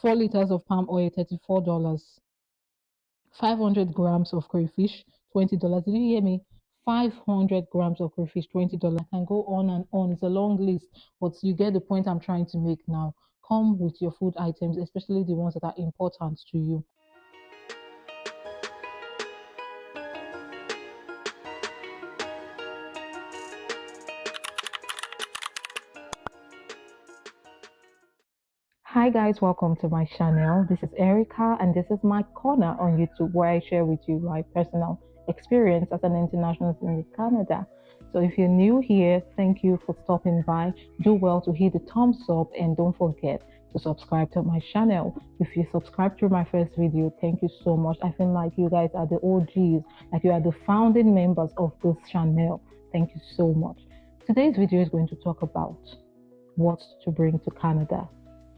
4 liters of palm oil, $34. 500 grams of crayfish, $20. Did you hear me? 500 grams of crayfish, $20. I can go on and on. It's a long list, but you get the point I'm trying to make now. Come with your food items, especially the ones that are important to you. Hi guys, welcome to my channel. This is Erica and this is my corner on YouTube where I share with you my personal experience as an international student in Canada. So if you're new here, thank you for stopping by. Do well to hit the thumbs up and don't forget to subscribe to my channel. If you subscribed to my first video, thank you so much. I feel like you guys are the OGs, like you are the founding members of this channel. Thank you so much. Today's video is going to talk about what to bring to Canada,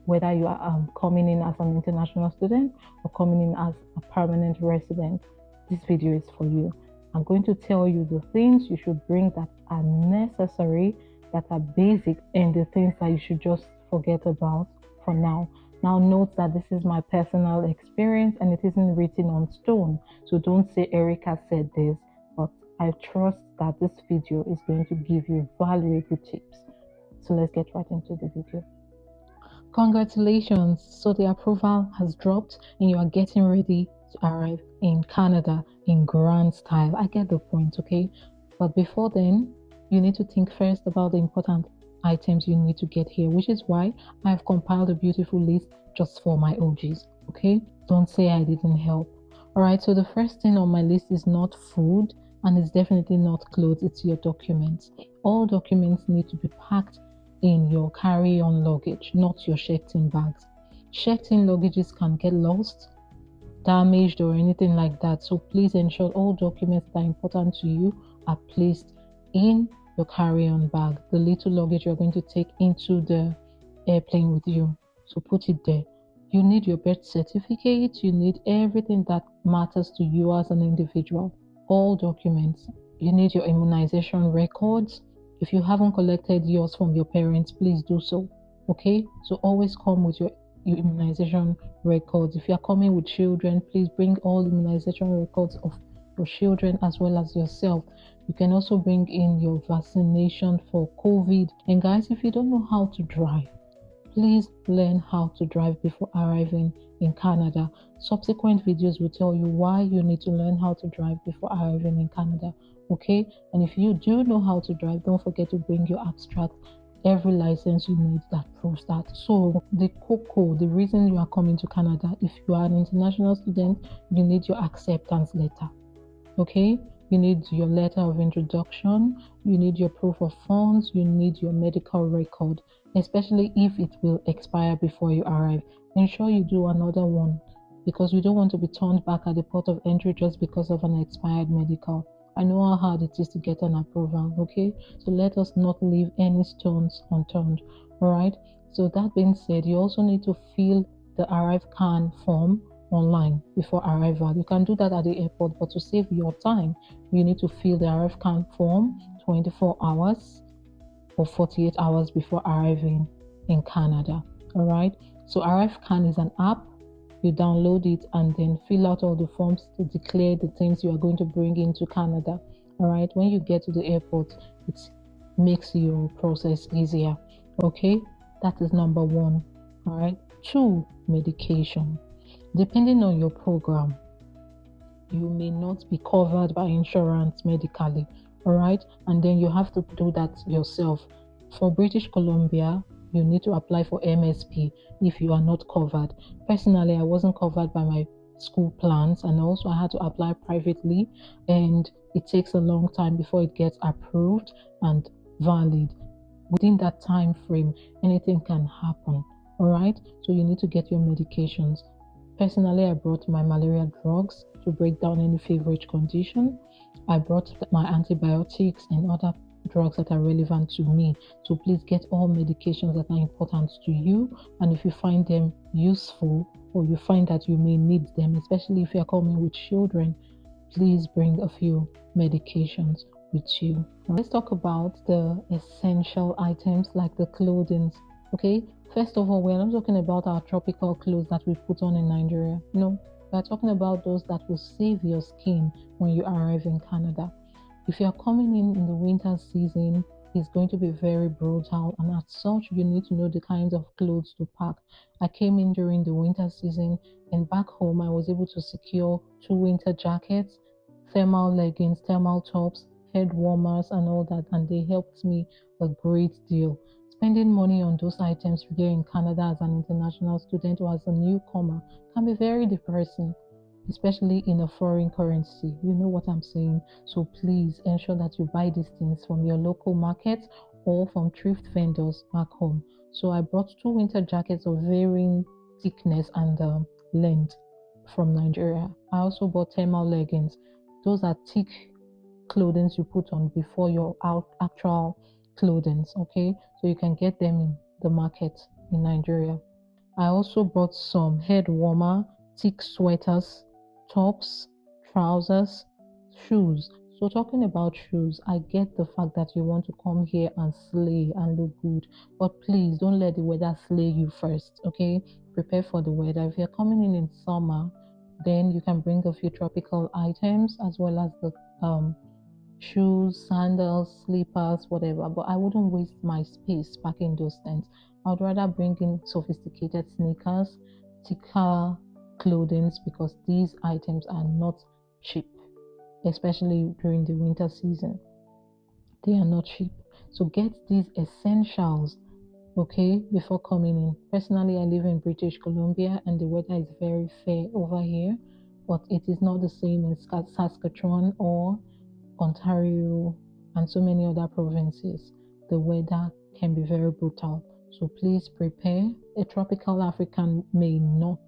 whether you are coming in as an international student or coming in as a permanent resident. This video is for you. I'm going to tell you the things you should bring that are necessary, that are basic, and the things that you should just forget about for now. Now note that this is my personal experience and it isn't written on stone. So don't say Erica said this, but I trust that this video is going to give you valuable tips. So let's get right into the video. Congratulations! So the approval has dropped and you are getting ready to arrive in Canada in grand style. I get the point, okay? But before then, you need to think first about the important items you need to get here, which is why I've compiled a beautiful list just for my OGs, okay? Don't say I didn't help. All right, so the first thing on my list is not food and it's definitely not clothes, it's your documents. All documents need to be packed in your carry-on luggage, not your checked-in bags. Checked-in luggages can get lost, damaged, or anything like that. So please ensure all documents that are important to you are placed in your carry-on bag, the little luggage you're going to take into the airplane with you. So put it there. You need your birth certificate. You need everything that matters to you as an individual. All documents. You need your immunization records. If you haven't collected yours from your parents, please do so. Okay? So always come with your immunization records. If you are coming with children, please bring all immunization records of your children as well as yourself. You can also bring in your vaccination for COVID. And guys, if you don't know how to drive, please learn how to drive before arriving in Canada. Subsequent videos will tell you why you need to learn how to drive before arriving in Canada. Okay? And if you do know how to drive, don't forget to bring your abstract, every license you need that proves that. So the COCO, the reason you are coming to Canada, if you are an international student, you need your acceptance letter. Okay? You need your letter of introduction, you need your proof of funds, you need your medical record, especially if it will expire before you arrive. Ensure you do another one because you don't want to be turned back at the port of entry just because of an expired medical. I know how hard it is to get an approval, okay? So let us not leave any stones unturned, all right? So that being said, you also need to fill the Arrive Can form online before arrival. You can do that at the airport, but to save your time, you need to fill the Arrive Can form 24 hours or 48 hours before arriving in Canada, all right? So Arrive Can is an app. You download it and then fill out all the forms to declare the things you are going to bring into Canada. All right, when you get to the airport, it makes your process easier. Okay, that is number one. All right, 2, medication. Depending on your program, you may not be covered by insurance medically. All right, and then you have to do that yourself. For British Columbia, you need to apply for MSP if you are not covered. Personally, I wasn't covered by my school plans, and also I had to apply privately, and it takes a long time before it gets approved and valid. Within that time frame, anything can happen. All right, so you need to get your medications. Personally, I brought my malaria drugs to break down any feverish condition. I brought my antibiotics and other drugs that are relevant to me. So please get all medications that are important to you. And if you find them useful or you find that you may need them, especially if you're coming with children, please bring a few medications with you. Let's talk about the essential items like the clothing. Okay, First of all, we're not talking about our tropical clothes that we put on in Nigeria. No, we're talking about those that will save your skin when you arrive in Canada. If you are coming in the winter season, it's going to be very brutal, and as such, you need to know the kinds of clothes to pack. I came in during the winter season, and back home, I was able to secure two winter jackets, thermal leggings, thermal tops, head warmers, and all that, and they helped me a great deal. Spending money on those items here in Canada as an international student or as a newcomer can be very depressing, especially in a foreign currency. You know what I'm saying? So please ensure that you buy these things from your local market or from thrift vendors back home. So I brought two winter jackets of varying thickness and length from Nigeria. I also bought thermal leggings. Those are thick clothing you put on before your actual clothing, okay? So you can get them in the market in Nigeria. I also bought some head warmer, thick sweaters, tops, trousers, shoes. So talking about shoes, I get the fact that you want to come here and slay and look good, but please don't let the weather slay you first, okay? Prepare for the weather. If you're coming in summer, then you can bring a few tropical items as well as the shoes, sandals, slippers, whatever. But I wouldn't waste my space packing those things. I'd rather bring in sophisticated sneakers, thicker clothing because these items are not cheap, especially during the winter season. They are not cheap. So get these essentials, okay, before coming in. Personally, I live in British Columbia and the weather is very fair over here, but it is not the same in Saskatchewan or Ontario, and so many other provinces. The weather can be very brutal. So please prepare. A tropical African may not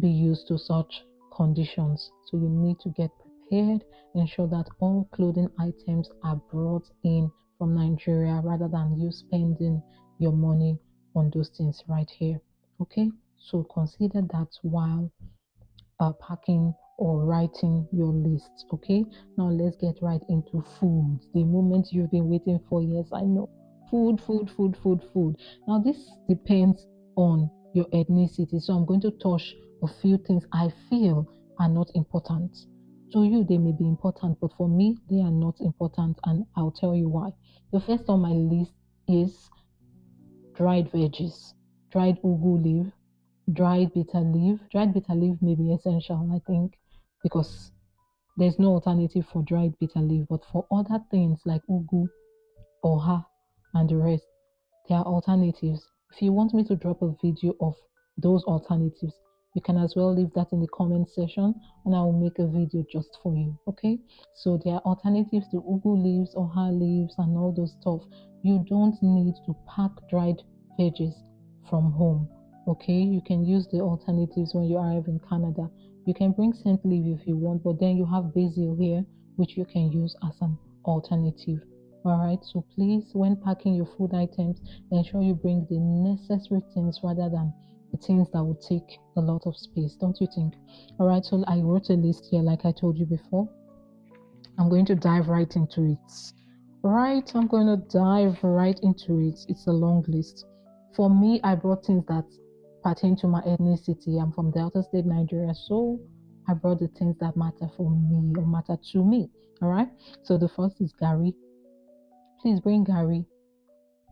be used to such conditions. So you need to get prepared. Ensure that all clothing items are brought in from Nigeria rather than you spending your money on those things right here. Okay, so consider that while packing or writing your list. Okay, now let's get right into food. The moment you've been waiting for. Yes, I know. Food, food, food, food, food. Now, this depends on your ethnicity. So, I'm going to touch a few things I feel are not important. To you, they may be important, but for me, they are not important, and I'll tell you why. The first on my list is dried veggies, dried ugu leaf, dried bitter leaf. Dried bitter leaf may be essential, I think, because there's no alternative for dried bitter leaf. But for other things like ugu, oha, and the rest, there are alternatives. If you want me to drop a video of those alternatives, you can as well leave that in the comment section and I will make a video just for you. Okay, so there are alternatives to ugu leaves, oha leaves, and all those stuff. You don't need to pack dried veggies from home. Okay, you can use the alternatives when you arrive in Canada. You can bring scent leaf if you want, but then you have basil here, which you can use as an alternative. All right, so please, when packing your food items, ensure you bring the necessary things rather than the things that will take a lot of space, don't you think? All right, so I wrote a list here, like I told you before. I'm going to dive right into it. Right, I'm going to dive right into it. It's a long list. For me, I brought things that pertain to my ethnicity. I'm from Delta State, Nigeria, so I brought the things that matter for me or matter to me. All right, so the first is Gary. Please bring Gary.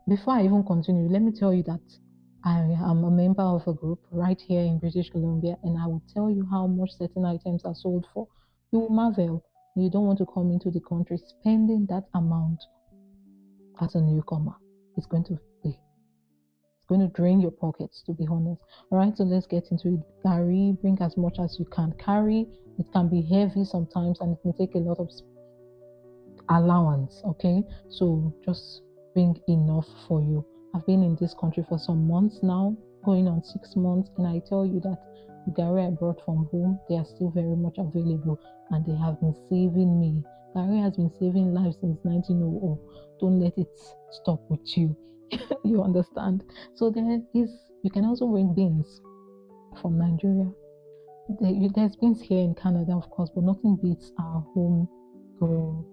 Before I even continue, let me tell you that I am a member of a group right here in British Columbia, and I will tell you how much certain items are sold for. You will marvel. You don't want to come into the country spending that amount as a newcomer. It's going to be. It's going to drain your pockets, to be honest. All right, so let's get into it. Gary, bring as much as you can carry. It can be heavy sometimes, and it may take a lot of allowance. Okay, so just bring enough for you. I've been in this country for some months now, going on 6 months, and I tell you that the Gary I brought from home, they are still very much available and they have been saving me. Gary has been saving lives since 1900. Don't let it stop with you. You understand? So there is, you can also bring beans from Nigeria. There's beans here in Canada, of course, but nothing beats our homegrown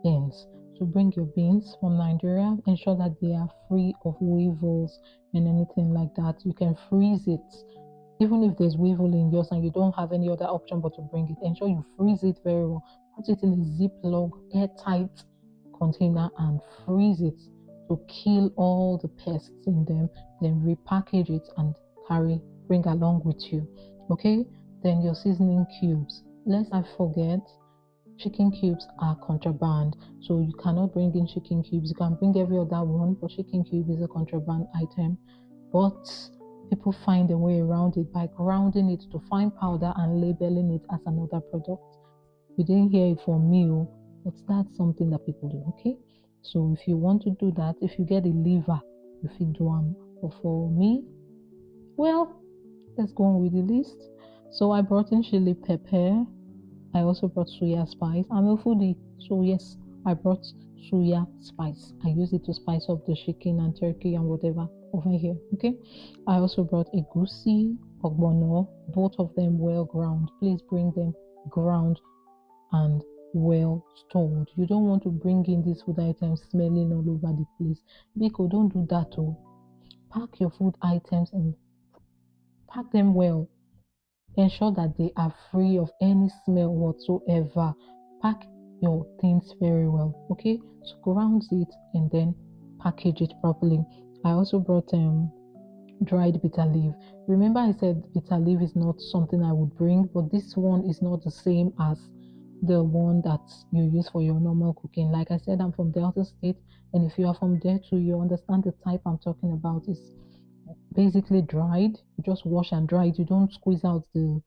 beans. to bring your beans from Nigeria, ensure that they are free of weevils and anything like that. You can freeze it. Even if there's weevil in yours and you don't have any other option but to bring it, ensure you freeze it very well. Put it in a Ziploc airtight container and freeze it to kill all the pests in them. Then repackage it and bring along with you. Okay? Then your seasoning cubes. Lest I forget, chicken cubes are contraband, so you cannot bring in chicken cubes. You can bring every other one, but chicken cube is a contraband item. But people find a way around it by grounding it to fine powder and labeling it as another product. You didn't hear it from me, but that's something that people do. Okay, so if you want to do that, if you get a liver, you feed one. But for me, well, let's go on with the list. So I brought in chili pepper. I also brought soya spice. I'm a foodie, so yes, I brought soya spice. I use it to spice up the chicken and turkey and whatever over here. Okay, I also brought egusi, ogbono, both of them well ground. Please bring them ground and well stored. You don't want to bring in these food items smelling all over the place. Biko, don't do that. Oh, pack your food items and pack them well. Ensure that they are free of any smell whatsoever. Pack your things very well. Okay, so ground it and then package it properly. I also brought dried bitter leaf. Remember, I said bitter leaf is not something I would bring, but this one is not the same as the one that you use for your normal cooking. Like I said, I'm from Delta State, and if you are from there too, you understand the type I'm talking about is basically dried. You just wash and dry it. You don't squeeze out the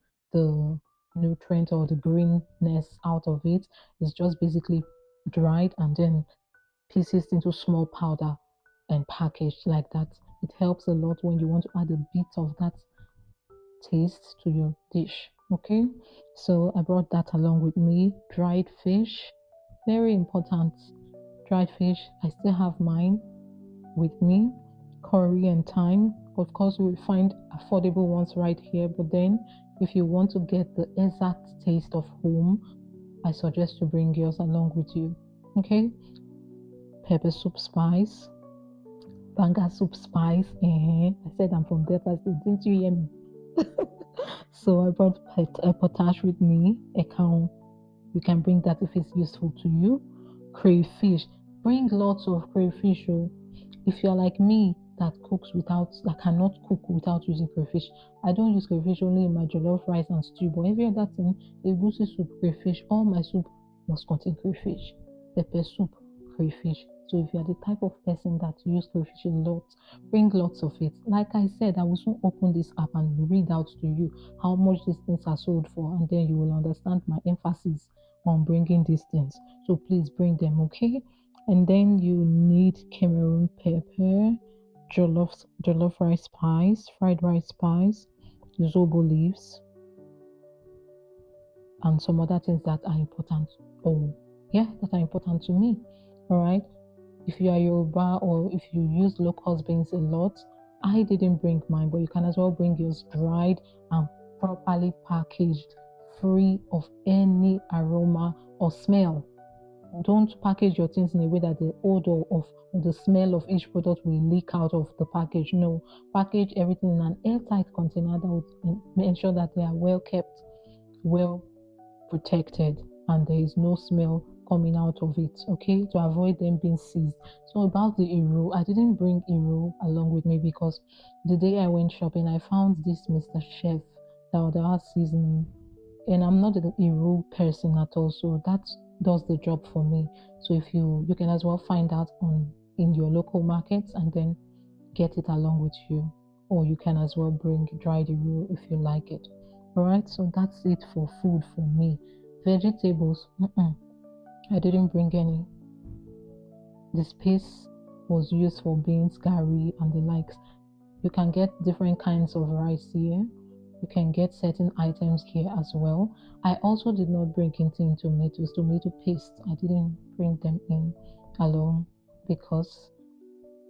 nutrient or the greenness out of it. It's just basically dried and then pieces into small powder and packaged like that. It helps a lot when you want to add a bit of that taste to your dish. Okay, so I brought that along with me. Dried fish, very important. Dried fish, I still have mine with me. Curry and thyme. Of course, you will find affordable ones right here, but then if you want to get the exact taste of home, I suggest to bring yours along with you. Okay, pepper soup spice, banga soup spice. I said I'm from Delta State, didn't you hear me? So I brought potash with me, a cow. You can bring that if it's useful to you. Crayfish, bring lots of crayfish. Oh. If you're like me that cannot cook without using crayfish, I don't use crayfish only in my jollof rice and stew, but every other thing, egusi soup, crayfish, all my soup must contain crayfish. Pepper soup, crayfish. So if you're the type of person that use crayfish a lot, bring lots of it. Like I said, I will soon open this app and read out to you how much these things are sold for, and then you will understand my emphasis on bringing these things. So please bring them, okay? And then you need Cameroon pepper, jollof rice spice, fried rice spice, zobo leaves, and some other things that are important. Oh, yeah, that are important to me. All right. If you are Yoruba or if you use locust beans a lot, I didn't bring mine, but you can as well bring yours dried and properly packaged, free of any aroma or smell. Don't package your things in a way that the odor of or the smell of each product will leak out of the package. No, package everything in an airtight container that would ensure that they are well kept, well protected, and there is no smell coming out of it. Okay, to avoid them being seized. So about the Eru, I didn't bring Eru along with me because the day I went shopping, I found this Mr. Chef that was seasoning, and I'm not an Eru person at all, so that does the job for me. So if you can as well find out on in your local markets and then get it along with you, or you can as well bring dried Eru if you like it. All right, so that's it for food for me. Vegetables, I didn't bring any. The space was used for beans, gari, and the likes. You can get different kinds of rice here. You can get certain items here as well. I also did not bring in tin tomatoes, tomato paste. I didn't bring them in alone because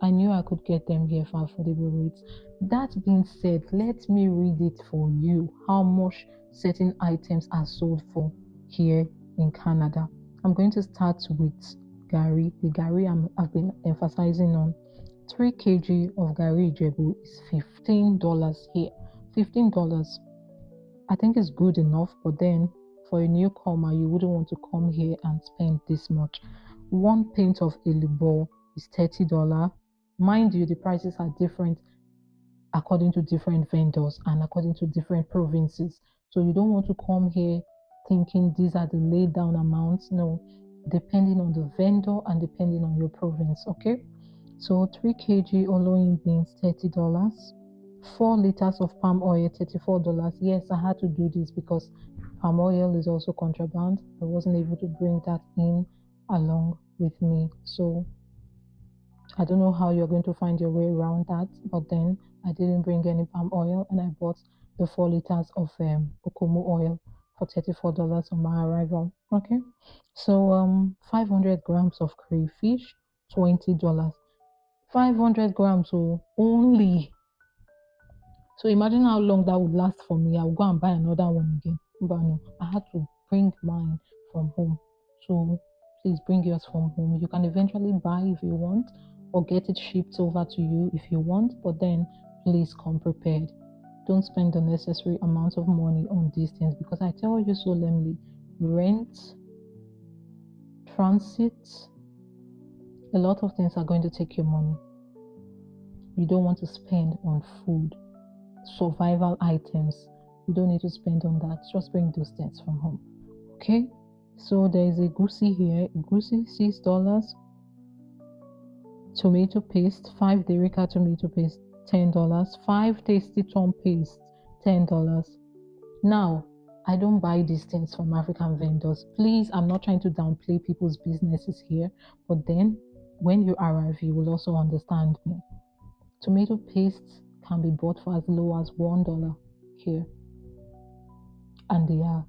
I knew I could get them here for affordable rates. That being said, let me read it for you how much certain items are sold for here in Canada. I'm going to start with the gari I've been emphasizing on. 3 kg of gari Ijebu is $15 here. $15. I think it's good enough, but then for a newcomer, you wouldn't want to come here and spend this much. One pint of Elibo is $30. Mind you, the prices are different according to different vendors and according to different provinces. So you don't want to come here thinking these are the laid down amounts. No, depending on the vendor and depending on your province. Okay. So 3 kg oloyin beans $30. 4 liters of palm oil $34. Yes, I had to do this because palm oil is also contraband. I wasn't able to bring that in along with me. So I don't know how you're going to find your way around that, but then I didn't bring any palm oil and I bought the 4 liters of okumu oil for $34 on my arrival. Okay, so 500 grams of crayfish, $20. 500 grams only. So imagine how long that would last for me. I'll go and buy another one again. But no, I had to bring mine from home. So please bring yours from home. You can eventually buy if you want or get it shipped over to you if you want, but then please come prepared. Don't spend the necessary amount of money on these things because I tell you solemnly, rent, transit, a lot of things are going to take your money. You don't want to spend on food, survival items. You don't need to spend on that. Just bring those things from home. Okay, so there is a goosey here. Goosey $6. Tomato paste, 5 Derica tomato paste, $10. 5 tasty tom paste, $10. Now, I don't buy these things from African vendors. Please, I'm not trying to downplay people's businesses here, but then when you arrive, you will also understand me. Tomato paste can be bought for as low as $1 here, and they are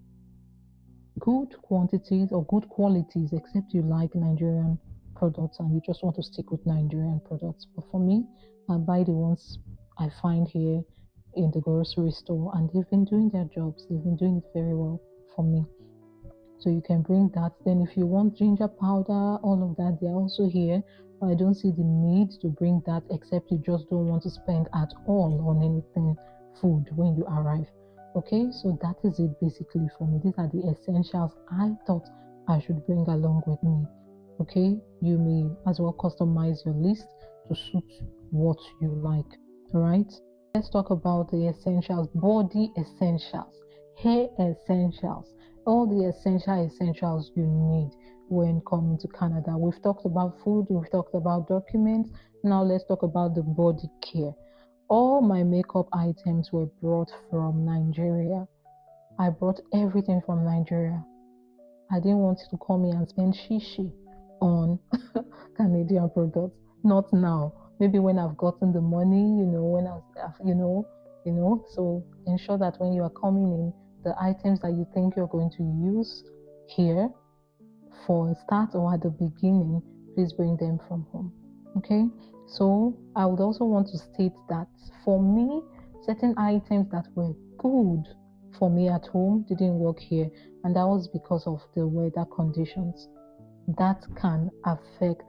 good quantities or good qualities, except you like Nigerian products and you just want to stick with Nigerian products. But for me, I buy the ones I find here in the grocery store, and they've been doing their jobs. They've been doing it very well for me. So you can bring that. Then if you want ginger powder, all of that, they're also here. But I don't see the need to bring that except you just don't want to spend at all on anything food when you arrive. Okay, so that is it basically for me. These are the essentials I thought I should bring along with me. Okay, you may as well customize your list to suit what you like. All right, let's talk about the essentials, body essentials, hair essentials, all the essentials you need when coming to Canada. We've talked about food, we've talked about documents. Now let's talk about the body care. All my makeup items were brought from Nigeria. I brought everything from Nigeria. I didn't want to come here and spend shishi on Canadian products. Not now. Maybe when I've gotten the money, when so ensure that when you are coming in, the items that you think you're going to use here for a start or at the beginning, please bring them from home. Okay, so I would also want to state that for me, certain items that were good for me at home didn't work here, and that was because of the weather conditions. That can affect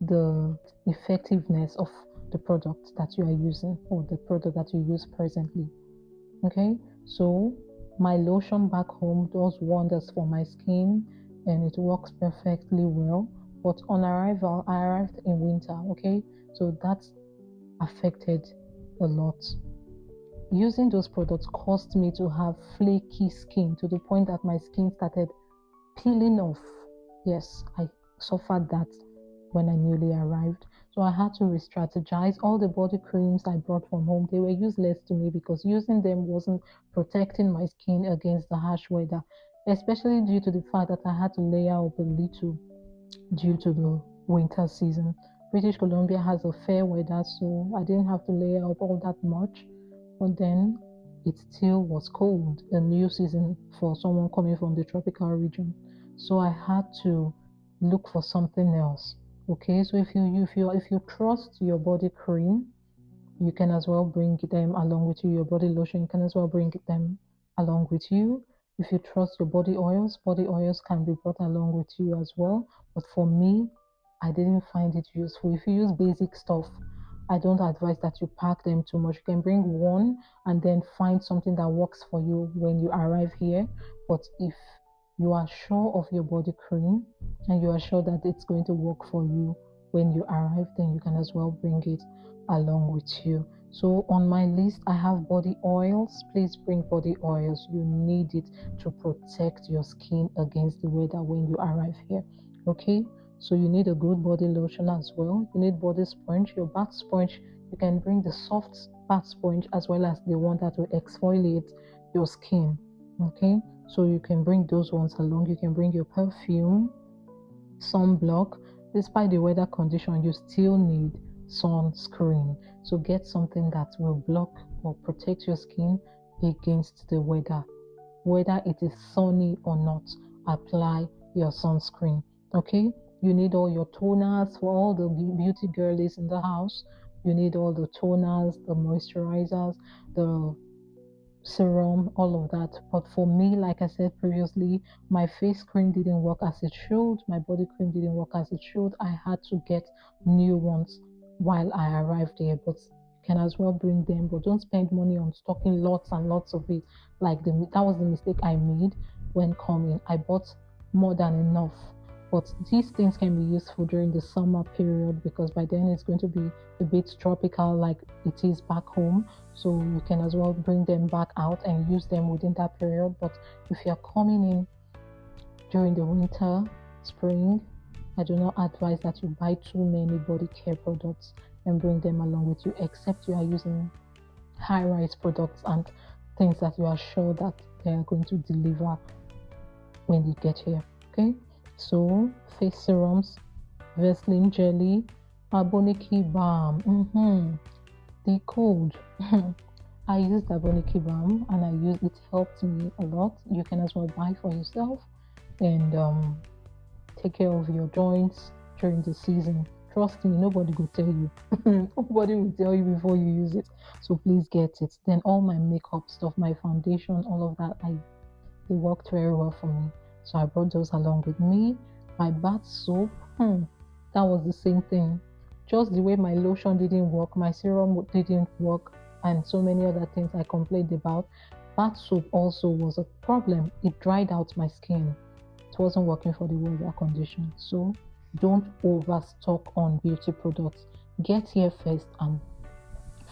the effectiveness of the product that you are using or the product that you use presently. Okay, so my lotion back home does wonders for my skin and it works perfectly well. But on arrival, I arrived in winter. Okay, so that affected a lot. Using those products caused me to have flaky skin to the point that my skin started peeling off. Yes, I suffered that when I newly arrived. So I had to re-strategize. All the body creams I brought from home, they were useless to me because using them wasn't protecting my skin against the harsh weather, especially due to the fact that I had to layer up a little due to the winter season. British Columbia has a fair weather, so I didn't have to layer up all that much. But then it still was cold, a new season for someone coming from the tropical region. So I had to look for something else. Okay, so if you trust your body cream, you can as well bring them along with you. Your body lotion, you can as well bring them along with you. If you trust your body oils can be brought along with you as well. But for me, I didn't find it useful. If you use basic stuff, I don't advise that you pack them too much. You can bring one and then find something that works for you when you arrive here. But if you are sure of your body cream and you are sure that it's going to work for you when you arrive, then you can as well bring it along with you. So on my list, I have body oils. Please bring body oils. You need it to protect your skin against the weather when you arrive here. Okay, so you need a good body lotion as well. You need body sponge. Your bath sponge, you can bring the soft bath sponge as well as the one that will exfoliate your skin. Okay, so you can bring those ones along. You can bring your perfume, sunblock. Despite the weather condition, you still need sunscreen. So get something that will block or protect your skin against the weather. Whether it is sunny or not, apply your sunscreen. Okay, you need all your toners for all the beauty girlies in the house. You need all the toners, the moisturizers, the serum, all of that. But for me, like I said previously, my face cream didn't work as it should, my body cream didn't work as it should. I had to get new ones while I arrived here. But you can as well bring them, but don't spend money on stocking lots and lots of it. Like that was the mistake I made when coming. I bought more than enough. But these things can be useful during the summer period because by then it's going to be a bit tropical like it is back home. So you can as well bring them back out and use them within that period. But if you're coming in during the winter, spring, I do not advise that you buy too many body care products and bring them along with you, except you are using high rise products and things that you are sure that they are going to deliver when you get here. Okay, so face serums, Vaseline jelly, Aboniki balm. The cold. I use the Aboniki balm and it helped me a lot. You can as well buy for yourself and take care of your joints during the season. Trust me, nobody will tell you. Nobody will tell you before you use it. So please get it. Then all my makeup stuff, my foundation, all of that, they worked very well for me. So I brought those along with me. My bath soap, that was the same thing. Just the way my lotion didn't work, my serum didn't work, and so many other things I complained about. Bath soap also was a problem. It dried out my skin. It wasn't working for the weather condition. So don't overstock on beauty products. Get here first and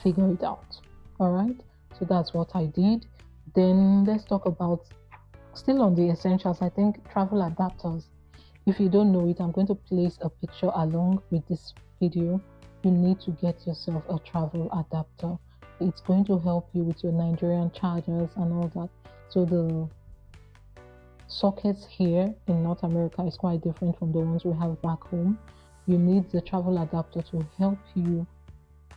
figure it out. All right. So that's what I did. Then let's talk about still on the essentials. I think travel adapters. If you don't know it, I'm going to place a picture along with this video. You need to get yourself a travel adapter. It's going to help you with your Nigerian chargers and all that. So the sockets here in North America is quite different from the ones we have back home. You need the travel adapter to help you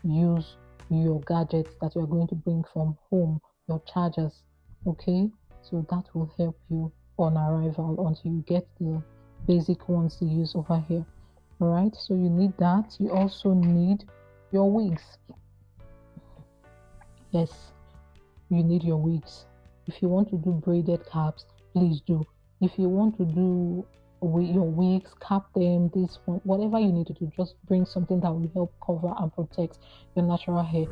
use your gadgets that you're going to bring from home, your chargers. Okay, so that will help you on arrival until you get the basic ones to use over here. All right, so you need that. You also need your wigs. Yes, you need your wigs. If you want to do braided caps, please do. If you want to do your wigs, cap them, this one, whatever you need to do, just bring something that will help cover and protect your natural hair.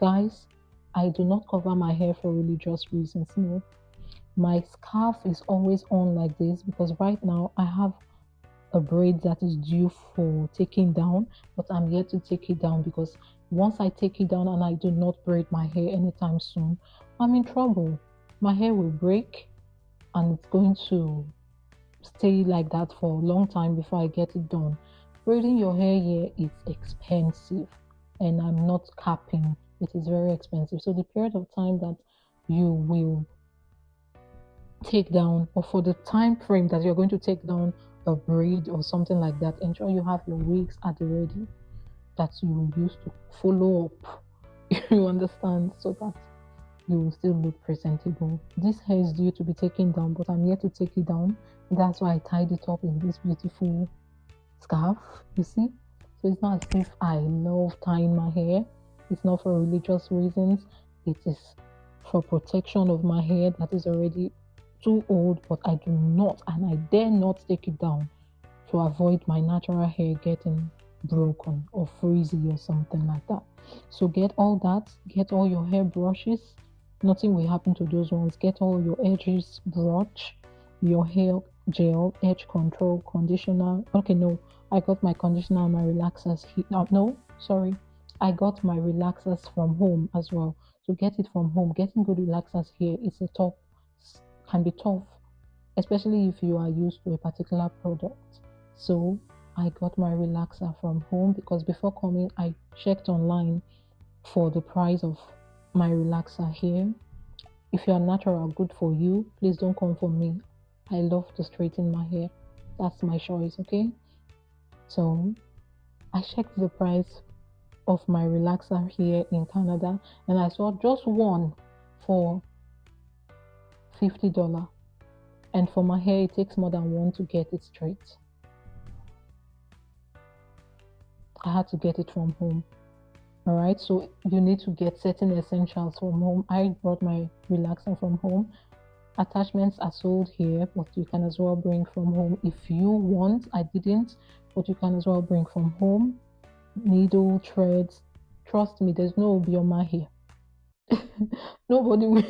Guys, I do not cover my hair for religious reasons. No, my scarf is always on like this because right now I have a braid that is due for taking down, but I'm yet to take it down because once I take it down and I do not braid my hair anytime soon, I'm in trouble. My hair will break and it's going to stay like that for a long time before I get it done. Braiding your hair here is expensive and I'm not capping. It is very expensive. So the period of time that you will take down or for the time frame that you're going to take down a braid or something like that, ensure you have your wigs at the ready that you will use to follow up. You understand, so that you will still look presentable. This hair is due to be taken down, but I'm yet to take it down. That's why I tied it up in this beautiful scarf, you see. So it's not as if I love tying my hair. It's not for religious reasons. It is for protection of my hair that is already too old, but I do not and I dare not take it down. to avoid my natural hair getting broken or frizzy or something like that. So get all that, get all your hair brushes. Nothing will happen to those ones. Get all your edges brush, your hair gel, edge control, conditioner. Okay, no, I got my conditioner and my relaxers here. No, sorry, I got my relaxers from home as well. So get it from home. Getting good relaxers here is a tough, can be tough, especially if you are used to a particular product. So I got my relaxer from home because before coming, I checked online for the price of my relaxer here. If you are natural, good for you. Please don't come for me. I love to straighten my hair. That's my choice, okay? So I checked the price of my relaxer here in Canada and I saw just one for $50. And for my hair, it takes more than one to get it straight. I had to get it from home. All right, so you need to get certain essentials from home. I brought my relaxer from home. Attachments are sold here, but you can as well bring from home if you want. I didn't, but you can as well bring from home. Needle, threads. Trust me, there's no Obioma here. Nobody will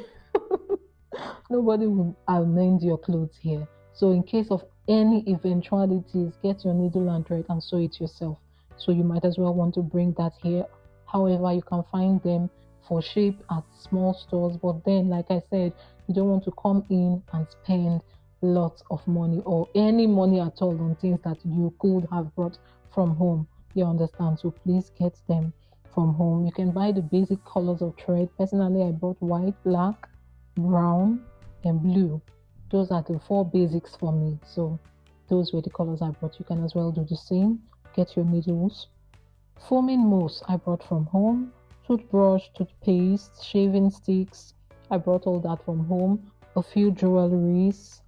nobody will amend your clothes here. So in case of any eventualities, get your needle and thread and sew it yourself. So you might as well want to bring that here. However, you can find them for shape at small stores, but then like I said, you don't want to come in and spend lots of money or any money at all on things that you could have brought from home. You understand? So please get them from home. You can buy the basic colors of thread. Personally, I bought white, black, brown, and blue. Those are the four basics for me. So those were the colors I brought. You can as well do the same. Get your needles. Foaming mousse I brought from home. Toothbrush, toothpaste, shaving sticks. I brought all that from home. A few jewelries,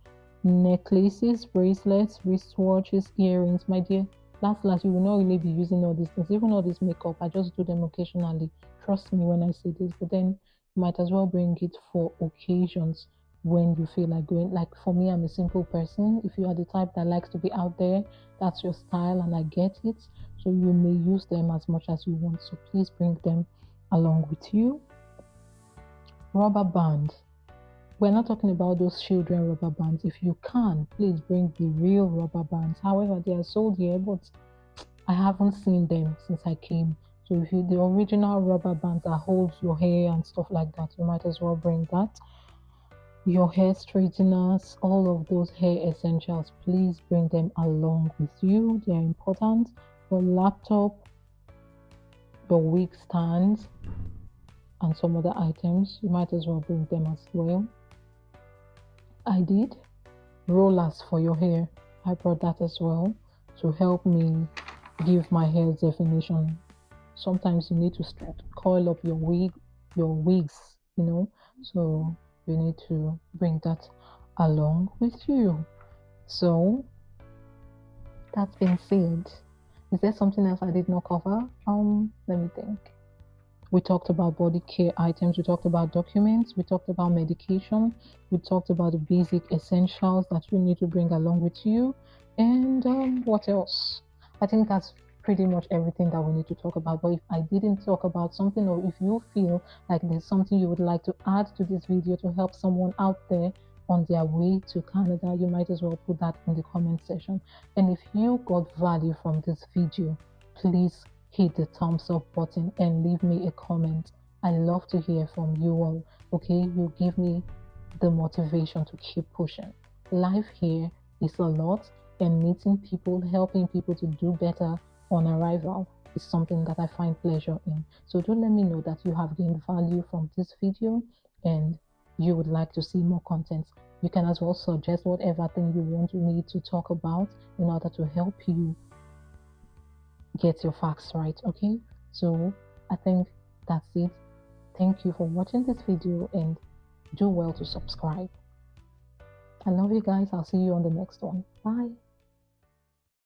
necklaces, bracelets, wristwatches, earrings. My dear, last, you will not really be using all these things. Even all this makeup, I just do them occasionally. Trust me when I say this. But then you might as well bring it for occasions when you feel like going. Like for me, I'm a simple person. If you are the type that likes to be out there, that's your style and I get it. So you may use them as much as you want. So please bring them along with you. Rubber band. We're not talking about those children rubber bands. If you can, please bring the real rubber bands. However, they are sold here, but I haven't seen them since I came. So if you the original rubber bands that holds your hair and stuff like that, you might as well bring that. Your hair straighteners, all of those hair essentials, please bring them along with you. They are important. Your laptop, your wig stands, and some other items, you might as well bring them as well. I did rollers for your hair. I brought that as well to help me give my hair definition. Sometimes you need to coil up your wigs, so you need to bring that along with you. So that's been said. Is there something else I did not cover? Let me think. We talked about body care items, we talked about documents, we talked about medication, we talked about the basic essentials that you need to bring along with you. And what else? I think that's pretty much everything that we need to talk about. But if I didn't talk about something, or if you feel like there's something you would like to add to this video to help someone out there on their way to Canada, you might as well put that in the comment section. And if you got value from this video, please hit the thumbs up button and leave me a comment. I love to hear from you all. Okay, you give me the motivation to keep pushing. Life here is a lot, and meeting people, helping people to do better on arrival is something that I find pleasure in. So do let me know that you have gained value from this video and you would like to see more content. You can as well suggest whatever thing you want me to talk about in order to help you get your facts right. Okay, so I think that's it. Thank you for watching this video and do well to subscribe. I love you guys. I'll see you on the next one. Bye.